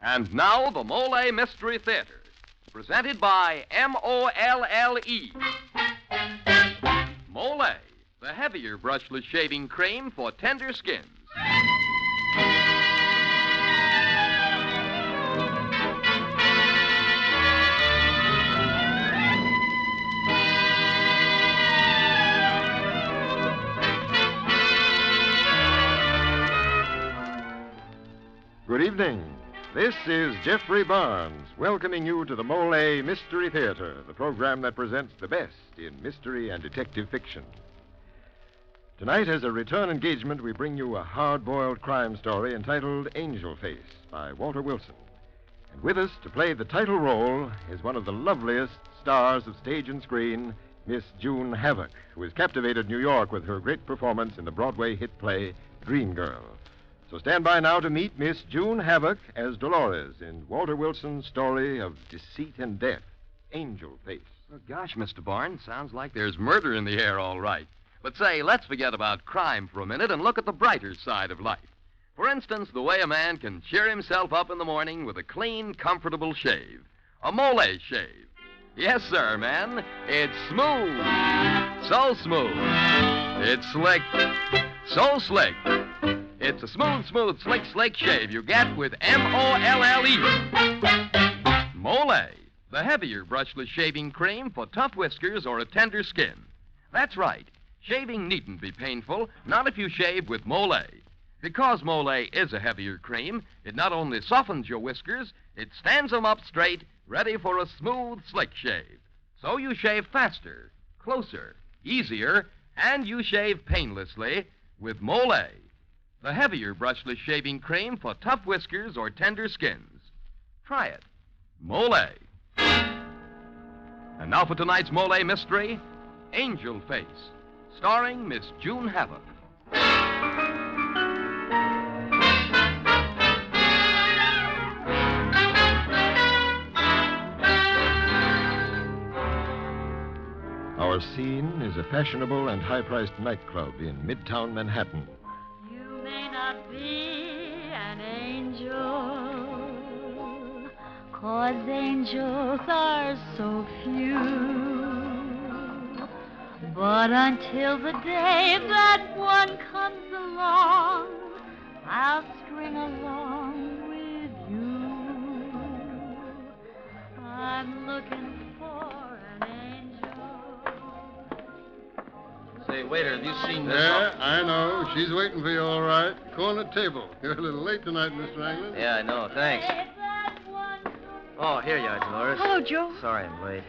And now, the Molle Mystery Theater, presented by Molle. Molle, the heavier brushless shaving cream for tender skins. Good evening. This is Jeffrey Barnes, welcoming you to the Molle Mystery Theater, the program that presents the best in mystery and detective fiction. Tonight, as a return engagement, we bring you a hard-boiled crime story entitled Angel Face by Walter Wilson. And with us to play the title role is one of the loveliest stars of stage and screen, Miss June Havoc, who has captivated New York with her great performance in the Broadway hit play Dream Girl. So stand by now to meet Miss June Havoc as Dolores in Walter Wilson's story of deceit and death, Angel Face. Oh, gosh, Mr. Barnes, sounds like there's murder in the air, all right. But say, let's forget about crime for a minute and look at the brighter side of life. For instance, the way a man can cheer himself up in the morning with a clean, comfortable shave. A Molle shave. Yes, sir, man. It's smooth. So smooth. It's slick. So slick. It's a smooth, slick shave you get with Molle. Molle, the heavier brushless shaving cream for tough whiskers or a tender skin. That's right. Shaving needn't be painful, not if you shave with Molle. Because Molle is a heavier cream, it not only softens your whiskers, it stands them up straight, ready for a smooth, slick shave. So you shave faster, closer, easier, and you shave painlessly with Molle, the heavier brushless shaving cream for tough whiskers or tender skins. Try it. Molle. And now for tonight's Molle mystery, Angel Face, starring Miss June Havoc. Our scene is a fashionable and high-priced nightclub in Midtown Manhattan. You may not be an angel, 'cause angels are so few. But until the day that one comes along, I'll string along with you. I'm looking for an angel. Say, waiter, have you seen this? Yeah, I know. She's waiting for you, all right. Corner table. You're a little late tonight, Mr. Anglin. Yeah, I know. Thanks. Oh, here you are, Dolores. Hello, Joe. Sorry I'm late.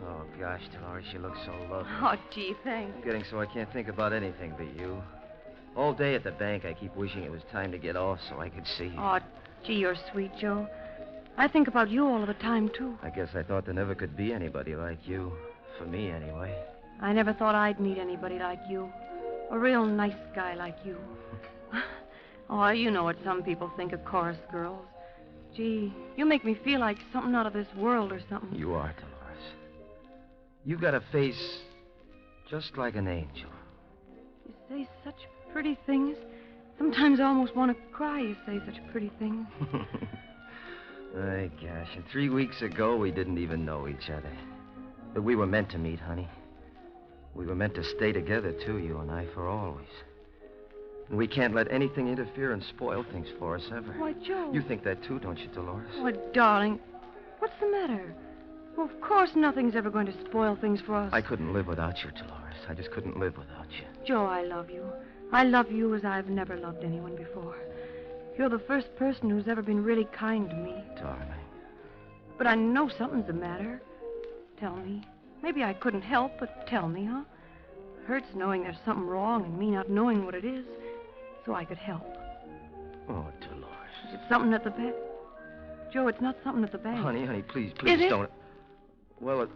Oh, gosh, Dolores, you look so lovely. Oh, gee, thanks. I'm getting so I can't think about anything but you. All day at the bank, I keep wishing it was time to get off so I could see you. Oh, gee, you're sweet, Joe. I think about you all of the time, too. I guess I thought there never could be anybody like you. For me, anyway. I never thought I'd meet anybody like you. A real nice guy like you. Oh, you know what some people think of chorus girls. Gee, you make me feel like something out of this world or something. You are, Dolores. You've got a face just like an angel. You say such pretty things. Sometimes I almost want to cry, you say such pretty things. My gosh, and 3 weeks ago, we didn't even know each other. But we were meant to meet, honey. We were meant to stay together, too, you and I, for always. And we can't let anything interfere and spoil things for us, ever. Why, Joe. You think that, too, don't you, Dolores? Oh, darling, what's the matter? Well, of course nothing's ever going to spoil things for us. I couldn't live without you, Dolores. I just couldn't live without you. Joe, I love you. I love you as I've never loved anyone before. You're the first person who's ever been really kind to me. Darling. But I know something's the matter. Tell me. Maybe I couldn't help, but tell me, huh? Hurts knowing there's something wrong and me not knowing what it is, so I could help. Oh, Dolores. Is it something at the bank? Joe, it's not something at the bank. Honey, please Is it? don't. Well,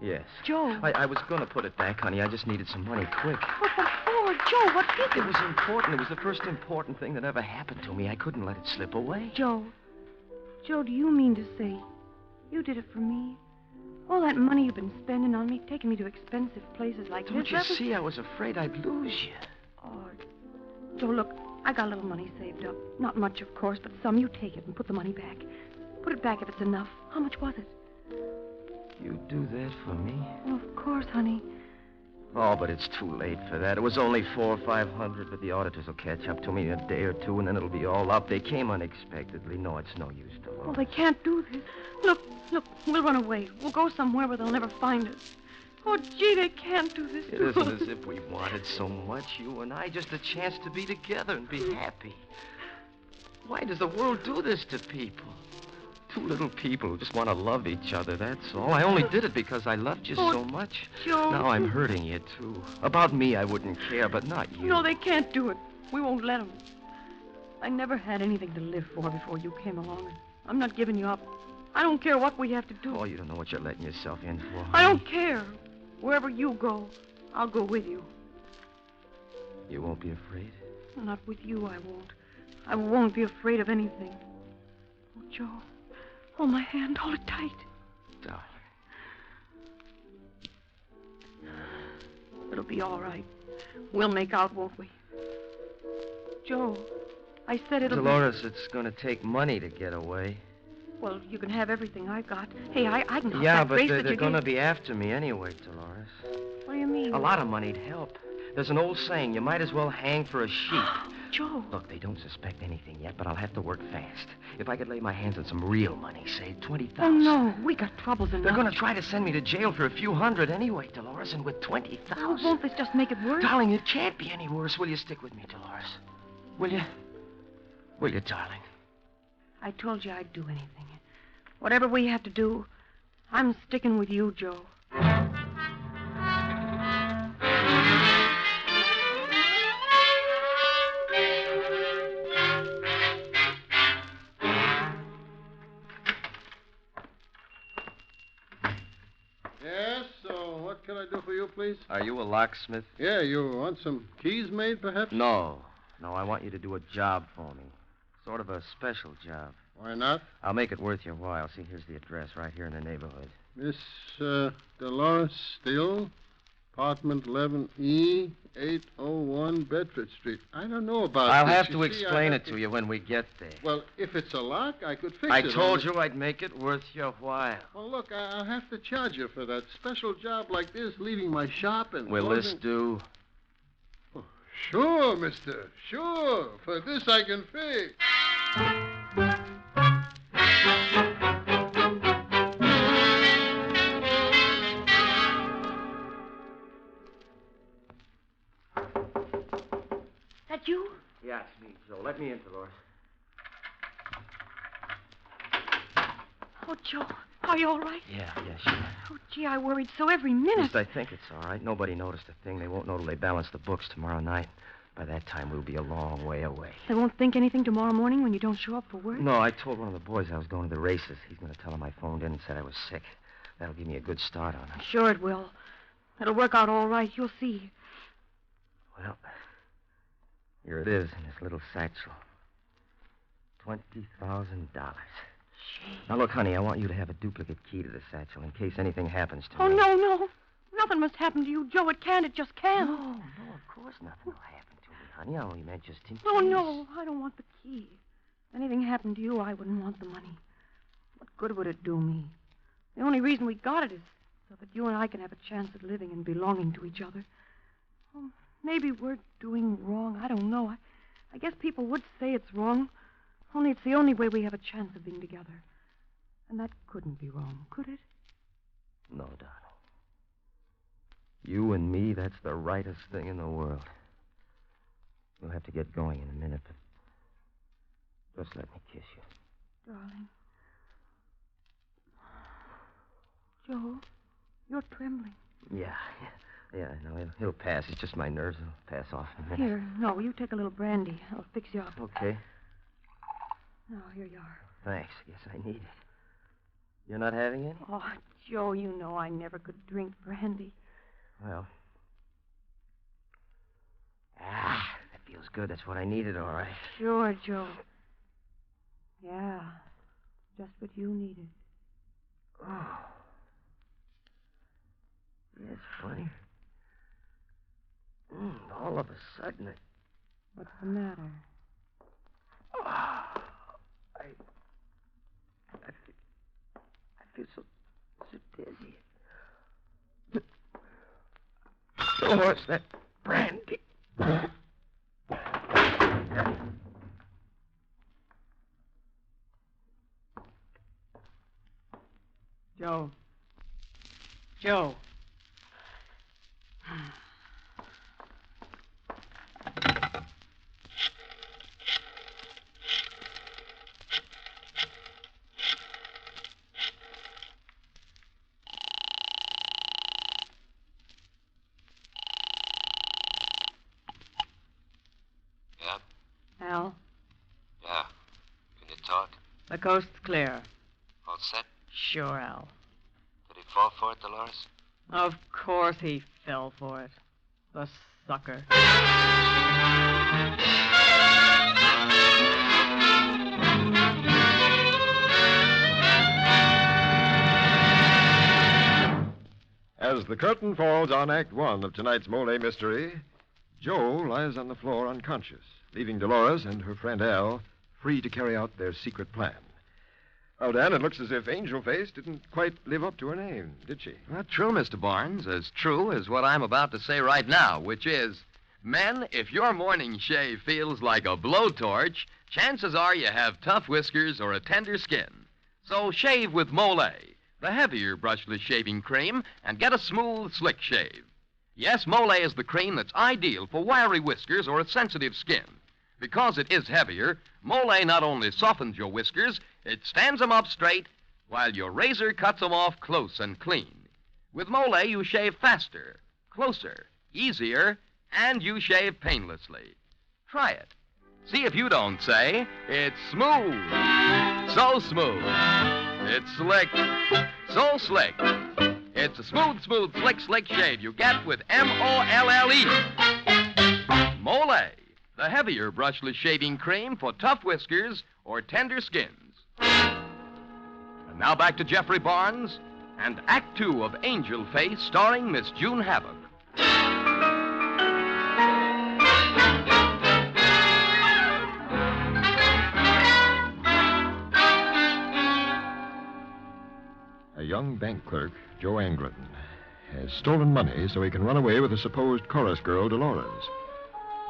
yes. Joe. I was going to put it back, honey. I just needed some money quick. What for? Joe, what is it? It was important. It was the first important thing that ever happened to me. I couldn't let it slip away. Joe, do you mean to say you did it for me? All that money you've been spending on me, taking me to expensive places like Don't this. you see? I was afraid I'd lose you. Oh, Joe, look, I got a little money saved up. Not much, of course, but some. You take it and put the money back. Put it back if it's enough. How much was it? You do that for me? Well, of course, honey. Oh, but it's too late for that. It was only $400 or $500, but the auditors will catch up to me in a day or two, and then it'll be all up. They came unexpectedly. No, it's no use, Dolores. Well, they can't do this. Look, we'll run away. We'll go somewhere where they'll never find us. Oh, gee, they can't do this It to isn't us. as if we wanted so much, you and I, just a chance to be together and be happy. Why does the world do this to people? Two little people who just want to love each other, that's all. I only did it because I loved you so much. Joe. Now I'm hurting you, too. About me, I wouldn't care, but not you. No, they can't do it. We won't let them. I never had anything to live for before you came along. I'm not giving you up. I don't care what we have to do. Oh, you don't know what you're letting yourself in for. I don't care. Wherever you go, I'll go with you. You won't be afraid? Not with you, I won't. I won't be afraid of anything. Oh, Joe. Hold my hand. Hold it tight. Darling. It'll be all right. We'll make out, won't we? Joe, I said it'll Dolores, it's going to take money to get away. Well, you can have everything I got. Hey, I can have Yeah, that but bracelet they're you going to gave- be after me anyway, Dolores. What do you mean? A lot of money'd help. There's an old saying, you might as well hang for a sheep. Joe. Look, they don't suspect anything yet, but I'll have to work fast. If I could lay my hands on some real money, say $20,000. Oh, no. We got troubles enough. They're going to try to send me to jail for a few hundred anyway, Dolores, and with $20,000. Oh, won't this just make it worse? Darling, it can't be any worse. Will you stick with me, Dolores? Will you? Will you, darling? I told you I'd do anything. Whatever we have to do, I'm sticking with you, Joe. Yes, so what can I do for you, please? Are you a locksmith? Yeah, you want some keys made, perhaps? No, I want you to do a job for me. Sort of a special job. Why not? I'll make it worth your while. See, here's the address right here in the neighborhood. Miss Dolores Still, apartment 11E, 801 Bedford Street. I don't know about I'll this. have to You see, explain I it to you when we get there. Well, if it's a lock, I could fix I it. told you I'd make it worth your while. Well, look, I'll have to charge you for that special job like this, leaving my shop and Will this closing... do? Oh, sure, mister. Sure. For this I can fix. That you? Yeah, it's me, Joe. Let me in, Dolores. Oh, Joe, are you all right? Yeah, sure. Oh, gee, I worried so every minute. At least I think it's all right. Nobody noticed a thing. They won't know till they balance the books tomorrow night. By that time, we'll be a long way away. They won't think anything tomorrow morning when you don't show up for work? No, I told one of the boys I was going to the races. He's going to tell him I phoned in and said I was sick. That'll give me a good start on it. Sure it will. It'll work out all right. You'll see. Well, here it is in this little satchel. $20,000. Now, look, honey, I want you to have a duplicate key to the satchel in case anything happens to Oh, me. no. Nothing must happen to you, Joe. It can't. It just can't. No, of course nothing will happen to me, honey. I only meant just in case. Oh, no. I don't want the key. If anything happened to you, I wouldn't want the money. What good would it do me? The only reason we got it is so that you and I can have a chance at living and belonging to each other. Oh, maybe we're doing wrong. I don't know. I guess people would say it's wrong. Only it's the only way we have a chance of being together. And that couldn't be wrong, could it? No, darling. You and me, that's the rightest thing in the world. You'll have to get going in a minute, but just let me kiss you. Darling. Joe, you're trembling. Yeah, no, it'll pass. It's just my nerves. It'll pass off in a minute. Here, no, you take a little brandy. I'll fix you up. Okay, Now, here you are. thanks. Guess I need it. You're not having any? Oh, Joe, you know I never could drink brandy. Well. That feels good. That's what I needed, all right. Sure, Joe. Yeah, just what you needed. Oh. Yeah, it's funny. All of a sudden, What's the matter? Dolores, that brandy. Joe. Joe. Yeah? Al, Yeah. Can you talk? the coast's clear. All set? Sure, Al. Did he fall for it, Dolores? Of course he fell for it. The sucker. As the curtain falls on Act One of tonight's Molle mystery, Joe lies on the floor unconscious, leaving Dolores and her friend Al free to carry out their secret plan. Well, Dan, it looks as if Angel Face didn't quite live up to her name, did she? Well, true, Mr. Barnes. As true as what I'm about to say right now, which is, men, if your morning shave feels like a blowtorch, chances are you have tough whiskers or a tender skin. So shave with Molle, the heavier brushless shaving cream, and get a smooth, slick shave. Yes, Molle is the cream that's ideal for wiry whiskers or a sensitive skin. Because it is heavier, Molle not only softens your whiskers, it stands them up straight, while your razor cuts them off close and clean. With Molle, you shave faster, closer, easier, and you shave painlessly. Try it. See if you don't say, it's smooth. So smooth. It's slick. So slick. It's a smooth, smooth, slick, slick shave you get with M-O-L-L-E. Molle, the heavier brushless shaving cream for tough whiskers or tender skins. And now back to Jeffrey Barnes and Act Two of Angel Face, starring Miss June Havoc. A young bank clerk, Joe Angleton, has stolen money so he can run away with a supposed chorus girl, Dolores.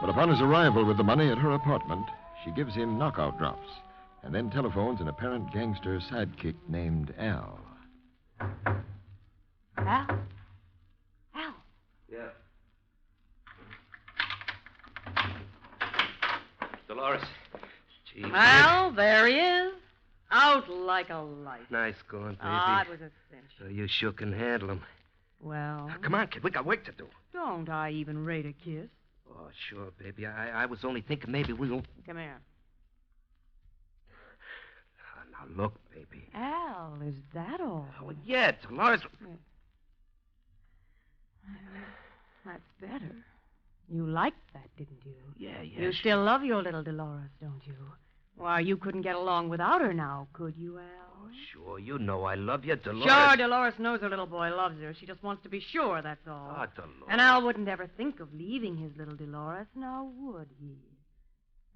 But upon his arrival with the money at her apartment, she gives him knockout drops and then telephones an apparent gangster sidekick named Al. Al? Al? Yeah. Dolores. Gee. Well, there he is. Out like a light. Nice going, baby. Ah, it was a cinch. So you sure can handle him. Well, Come on, kid. We got work to do. don't I even rate a kiss? Oh, sure, baby. I was only thinking maybe we'll... Come here. Now, look, baby. Al, is that all? Oh, yeah, Dolores... That's better. You liked that, didn't you? Yeah. You still love your little Dolores, don't you? Why, you couldn't get along without her now, could you, Al? Oh, sure. You know I love you, Dolores. Sure, Dolores knows her little boy loves her. She just wants to be sure, that's all. Oh, Dolores. And Al wouldn't ever think of leaving his little Dolores, now would he?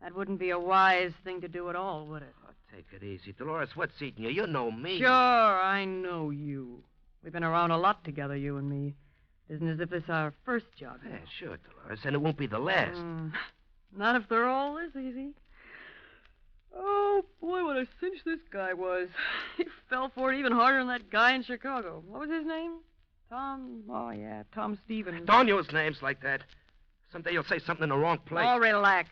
That wouldn't be a wise thing to do at all, would it? Oh, take it easy. Dolores, what's eating you? You know me. Sure, I know you. We've been around a lot together, you and me. Isn't as if this is our first job. Yeah, sure, Dolores. And it won't be the last. Not if they're all this easy. Oh, boy, what a cinch this guy was. He fell for it even harder than that guy in Chicago. What was his name? Tom? Oh, yeah, Tom Stevens. Don't use names like that. Someday you'll say something in the wrong place. Oh, relax.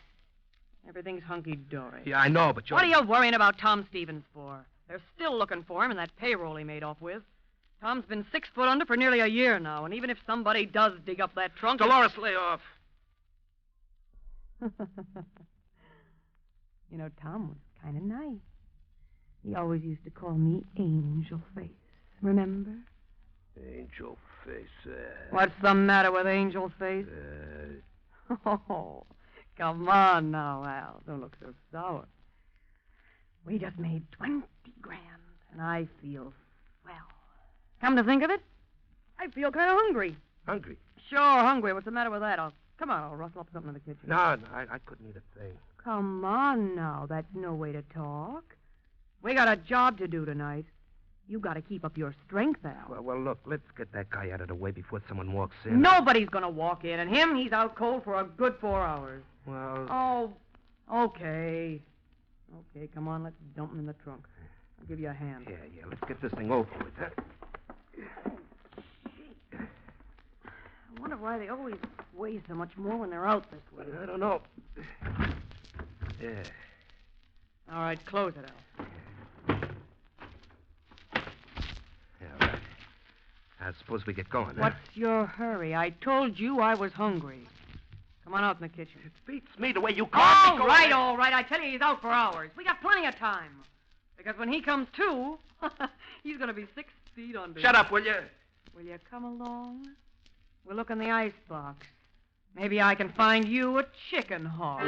Everything's hunky-dory. Yeah, I know, but you're... What are you worrying about Tom Stevens for? They're still looking for him in that payroll he made off with. Tom's been 6 foot under for nearly a year now, and even if somebody does dig up that trunk... Dolores, lay off. You know, Tom was kind of nice. He always used to call me Angel Face. Remember? Angel Face. What's the matter with Angel Face? Oh, come on now, Al. Don't look so sour. We just made 20 grand, and I feel swell. Come to think of it, I feel kind of hungry. Hungry? Sure, hungry. What's the matter with that? Come on, I'll rustle up something in the kitchen. No, I couldn't eat a thing. Come on now. That's no way to talk. We got a job to do tonight. You got to keep up your strength, Al. Well, look, let's get that guy out of the way before someone walks in. Nobody's going to walk in, and he's out cold for a good 4 hours. Well... Oh, okay. Okay, come on, let's dump him in the trunk. I'll give you a hand. Yeah, let's get this thing over with, huh? I wonder why they always weigh so much more when they're out this way. I don't know. Yeah. All right, close it, Al. Yeah, right. I suppose we get going, huh? What's your hurry? I told you I was hungry. Come on out in the kitchen. It beats me the way you call me. All right. I tell you, he's out for hours. We got plenty of time. Because when he comes to, he's going to be 6 feet under. Shut up, will you? Will you come along? We'll look in the icebox. Maybe I can find you a chicken hawk.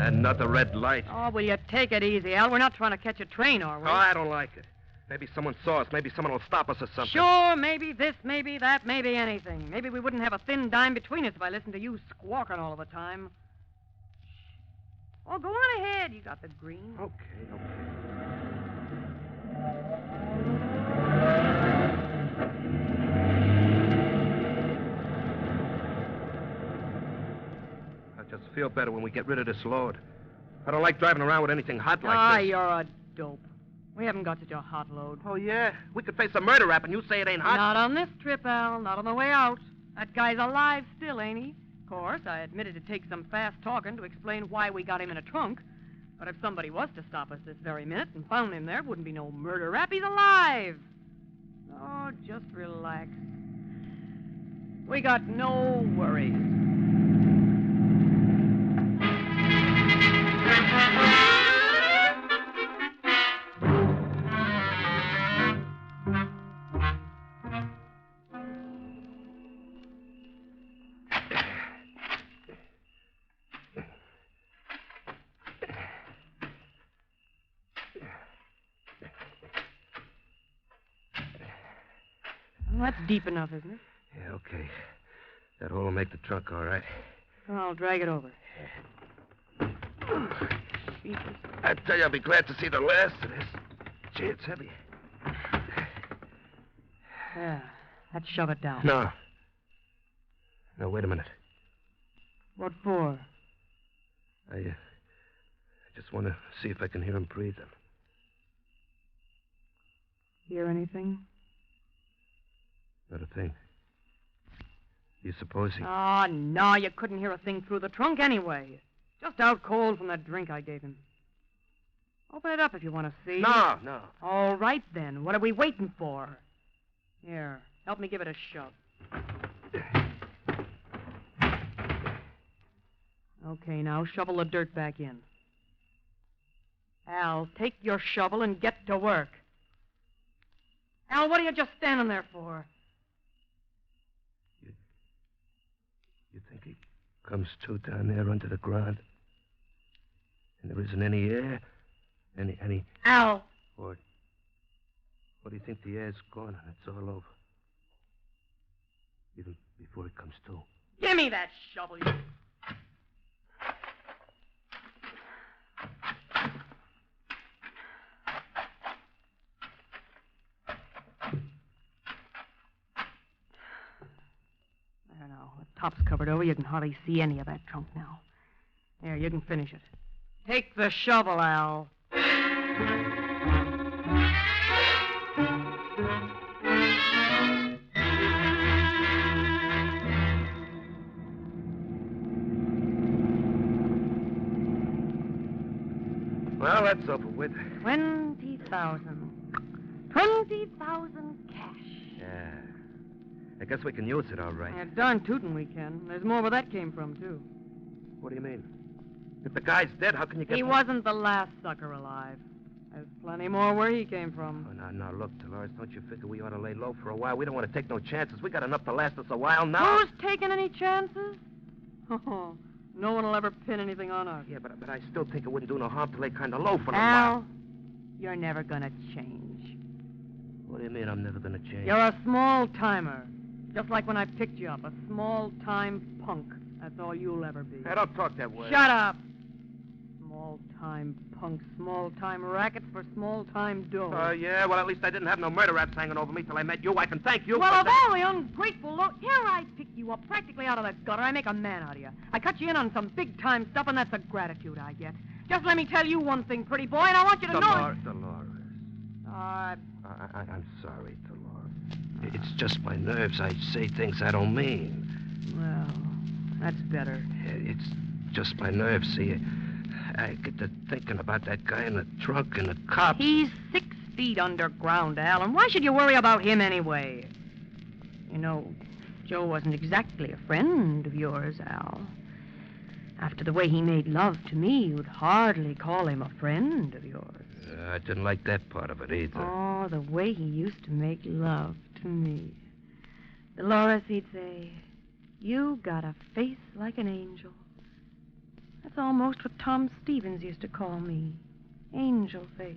Another red light. Oh, will you take it easy, Al? We're not trying to catch a train, are we? Oh, I don't like it. Maybe someone saw us. Maybe someone will stop us or something. Sure, maybe this, maybe that, maybe anything. Maybe we wouldn't have a thin dime between us if I listened to you squawking all of the time. Oh, go on ahead. You got the green. Okay. I just feel better when we get rid of this load. I don't like driving around with anything hot like this. You're a dope. We haven't got such a hot load. Oh, yeah? We could face a murder rap and you say it ain't hot? Not on this trip, Al. Not on the way out. That guy's alive still, ain't he? Of course, I admitted to take some fast talking to explain why we got him in a trunk. But if somebody was to stop us this very minute and found him there, it wouldn't be no murder rap. He's alive. Oh, just relax. We got no worries. Well, that's deep enough, isn't it? Yeah, okay. That hole will make the trunk all right. Well, I'll drag it over. I tell you, I'll be glad to see the last of this. Gee, it's heavy. Yeah, let's shove it down. No. No, wait a minute. What for? I just want to see if I can hear him breathing. Hear anything? Not a thing. You suppose he... Oh, no, you couldn't hear a thing through the trunk anyway. Just out cold from that drink I gave him. Open it up if you want to see. No. All right, then. What are we waiting for? Here, help me give it a shove. Okay, now shovel the dirt back in. Al, take your shovel and get to work. Al, what are you just standing there for? You think he comes to down there under the ground? And there isn't any air? Any... Al! Or do you think the air's gone and it's all over? Even before it comes to? Give me that shovel, you... There now. The top's covered over. You can hardly see any of that trunk now. There, you can finish it. Take the shovel, Al. Well, that's over with. 20,000. 20,000 cash. Yeah. I guess we can use it all right. Yeah, darn tootin' we can. There's more where that came from, too. What do you mean? If the guy's dead, how can you get... He wasn't the last sucker alive. There's plenty more where he came from. Oh, now, look, Dolores, don't you figure we ought to lay low for a while? We don't want to take no chances. We got enough to last us a while now. Who's taking any chances? Oh, no one will ever pin anything on us. Yeah, but I still think it wouldn't do no harm to lay kind of low for a Al, while. you're never gonna change. What do you mean I'm never going to change? You're a small-timer. Just like when I picked you up, a small-time punk. That's all you'll ever be. Hey, don't talk that way. Shut up! Small-time punk, small-time racket for small-time dough. Yeah? Well, at least I didn't have no murder raps hanging over me till I met you. I can thank you Well, for of that. all the ungrateful here I pick you up practically out of the gutter. I make a man out of you. I cut you in on some big-time stuff, and that's the gratitude I get. Just let me tell you one thing, pretty boy, and I want you to know... Dolores. I'm sorry, Dolores. It's just my nerves. I say things I don't mean. Well, that's better. It's just my nerves, see. I get to thinking about that guy in the trunk and the cops. He's 6 feet underground, Al, and why should you worry about him anyway? You know, Joe wasn't exactly a friend of yours, Al. After the way he made love to me, you'd hardly call him a friend of yours. I didn't like that part of it either. Oh, the way he used to make love to me. Dolores, he'd say, you got a face like an angel. That's almost what Tom Stevens used to call me. Angel face.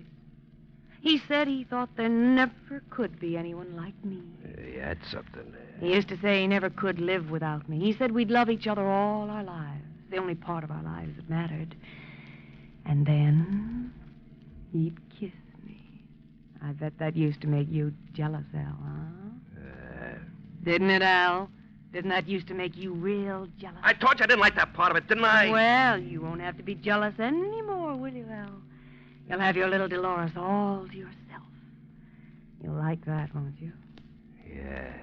He said he thought there never could be anyone like me. He had something there. He used to say he never could live without me. He said we'd love each other all our lives. The only part of our lives that mattered. And then he'd kiss me. I bet that used to make you jealous, Al, huh? Didn't it, Al? Didn't that used to make you real jealous? I told you I didn't like that part of it, didn't I? Well, you won't have to be jealous anymore, will you, Al? You'll have your little Dolores all to yourself. You'll like that, won't you? Yeah.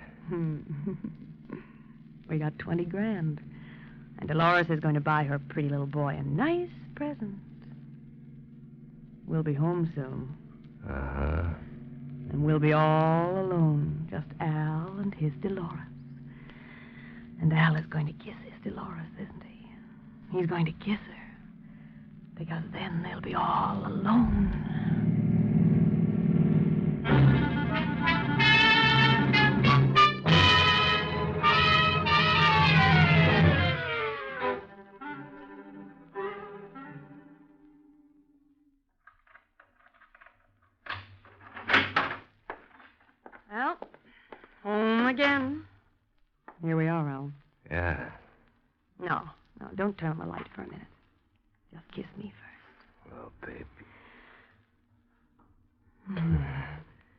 We got 20 grand. And Dolores is going to buy her pretty little boy a nice present. We'll be home soon. Uh-huh. And we'll be all alone, just Al and his Dolores. And Al is going to kiss his Dolores, isn't he? He's going to kiss her. Because then they'll be all alone. Well, home again. Here we are, Al. Yeah. No, don't turn on the light for a minute. Just kiss me first. Well, baby.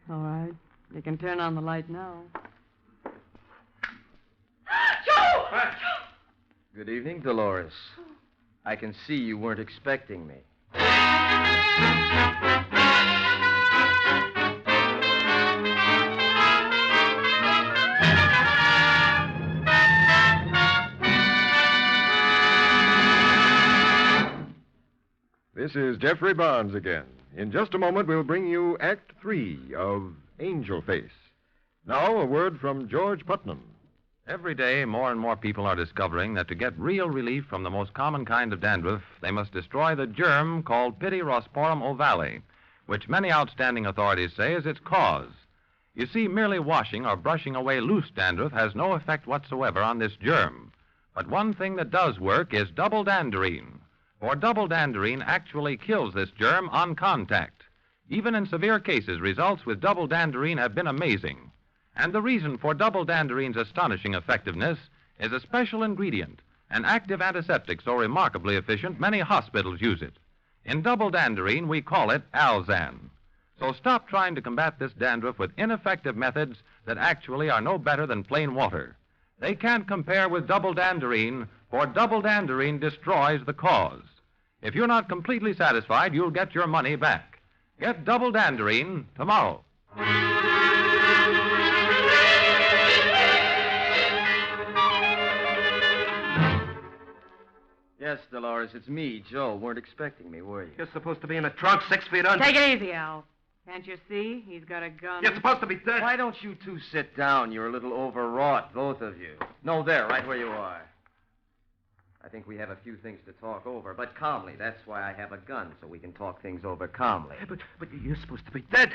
All right. You can turn on the light now. Good evening, Dolores. I can see you weren't expecting me. This is Jeffrey Barnes again. In just a moment, we'll bring you Act 3 of Angel Face. Now, a word from George Putnam. Every day, more and more people are discovering that to get real relief from the most common kind of dandruff, they must destroy the germ called Pityrosporum ovale, which many outstanding authorities say is its cause. You see, merely washing or brushing away loose dandruff has no effect whatsoever on this germ. But one thing that does work is double danderine. For double danderine actually kills this germ on contact. Even in severe cases, results with double danderine have been amazing. And the reason for double danderine's astonishing effectiveness is a special ingredient, an active antiseptic so remarkably efficient many hospitals use it. In double danderine, we call it Alzan. So stop trying to combat this dandruff with ineffective methods that actually are no better than plain water. They can't compare with double danderine, for double danderine destroys the cause. If you're not completely satisfied, you'll get your money back. Get double danderine tomorrow. Yes, Dolores, it's me, Joe. Weren't expecting me, were you? You're supposed to be in the trunk 6 feet under. Take it easy, Al. Can't you see? He's got a gun. You're supposed to be dead. Why don't you two sit down? You're a little overwrought, both of you. No, there, right where you are. I think we have a few things to talk over, but calmly. That's why I have a gun, so we can talk things over calmly. But you're supposed to be dead.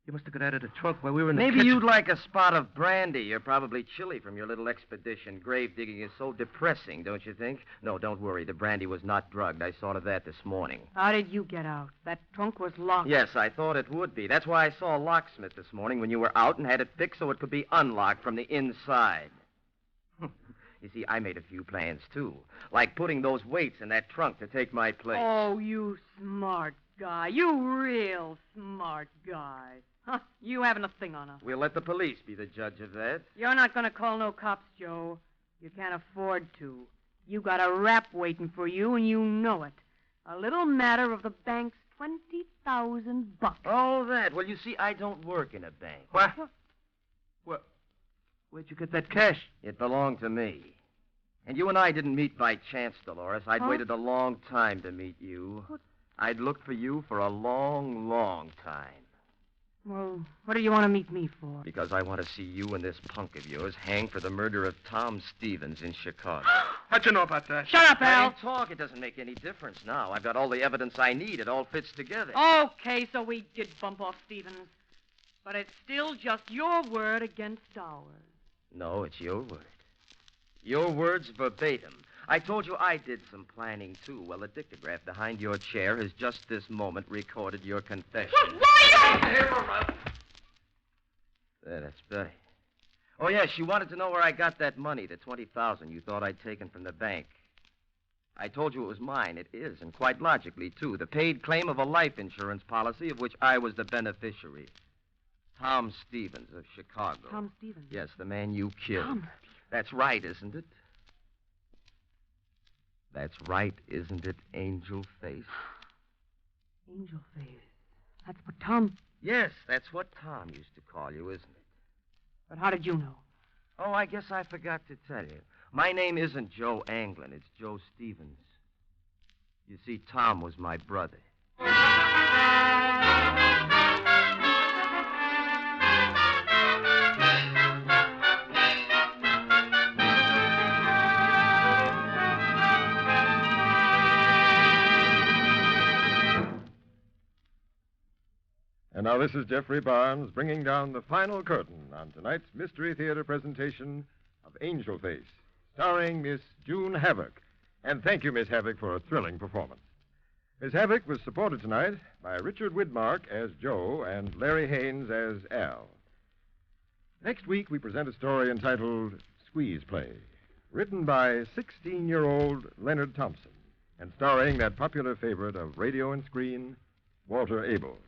You must have got out of the trunk while we were in the Maybe kitchen. you'd like a spot of brandy. You're probably chilly from your little expedition. Grave digging is so depressing, don't you think? No, don't worry. The brandy was not drugged. I saw to that this morning. How did you get out? That trunk was locked. Yes, I thought it would be. That's why I saw a locksmith this morning when you were out and had it fixed so it could be unlocked from the inside. You see, I made a few plans, too. Like putting those weights in that trunk to take my place. Oh, you smart guy. You real smart guy. Huh, you haven't a thing on us. We'll let the police be the judge of that. You're not going to call no cops, Joe. You can't afford to. You got a rap waiting for you, and you know it. A little matter of the bank's $20,000. Oh, that. Well, you see, I don't work in a bank. What? Where'd you get that cash? It belonged to me. And you and I didn't meet by chance, Dolores. I'd waited a long time to meet you. I'd looked for you for a long, long time. Well, what do you want to meet me for? Because I want to see you and this punk of yours hang for the murder of Tom Stevens in Chicago. How'd you know about that? Shut up, Now, Al. don't talk. It doesn't make any difference now. I've got all the evidence I need. It all fits together. Okay, so we did bump off Stevens. But it's still just your word against ours. No, it's your word. Your words verbatim. I told you I did some planning, too. Well, the dictograph behind your chair has just this moment recorded your confession. There, that's better. Oh, yes, you wanted to know where I got that money, the $20,000 you thought I'd taken from the bank. I told you it was mine. It is, and quite logically, too. The paid claim of a life insurance policy of which I was the beneficiary. Tom Stevens of Chicago. Tom Stevens? Yes, the man you killed. Tom. That's right, isn't it? That's right, isn't it, Angel Face? Angel Face. That's what Tom... Yes, that's what Tom used to call you, isn't it? But how did you know? Oh, I guess I forgot to tell you. My name isn't Joe Anglin. It's Joe Stevens. You see, Tom was my brother. And now this is Jeffrey Barnes bringing down the final curtain on tonight's Mystery Theater presentation of Angel Face, starring Miss June Havoc. And thank you, Miss Havoc, for a thrilling performance. Miss Havoc was supported tonight by Richard Widmark as Joe and Larry Haynes as Al. Next week, we present a story entitled Squeeze Play, written by 16-year-old Leonard Thompson and starring that popular favorite of radio and screen, Walter Abel.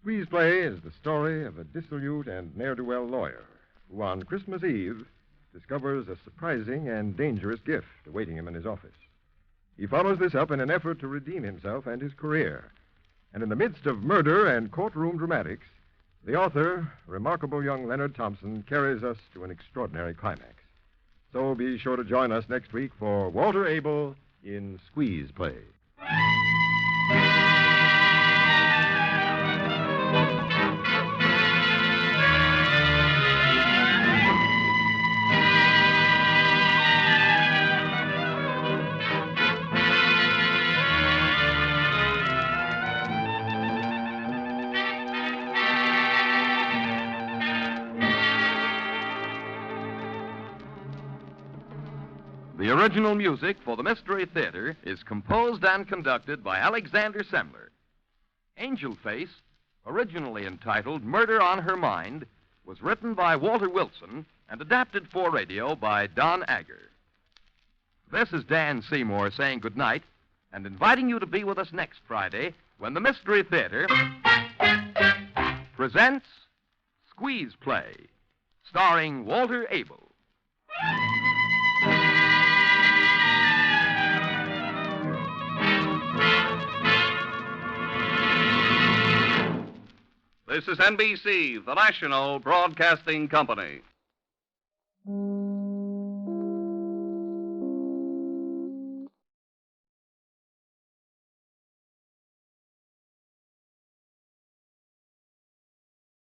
Squeeze Play is the story of a dissolute and ne'er-do-well lawyer who, on Christmas Eve, discovers a surprising and dangerous gift awaiting him in his office. He follows this up in an effort to redeem himself and his career. And in the midst of murder and courtroom dramatics, the author, remarkable young Leonard Thompson, carries us to an extraordinary climax. So be sure to join us next week for Walter Abel in Squeeze Play. The original music for the Mystery Theater is composed and conducted by Alexander Semler. Angel Face, originally entitled Murder on Her Mind, was written by Walter Wilson and adapted for radio by Don Agger. This is Dan Seymour saying goodnight and inviting you to be with us next Friday when the Mystery Theater presents Squeeze Play, starring Walter Abel. This is NBC, the national broadcasting company.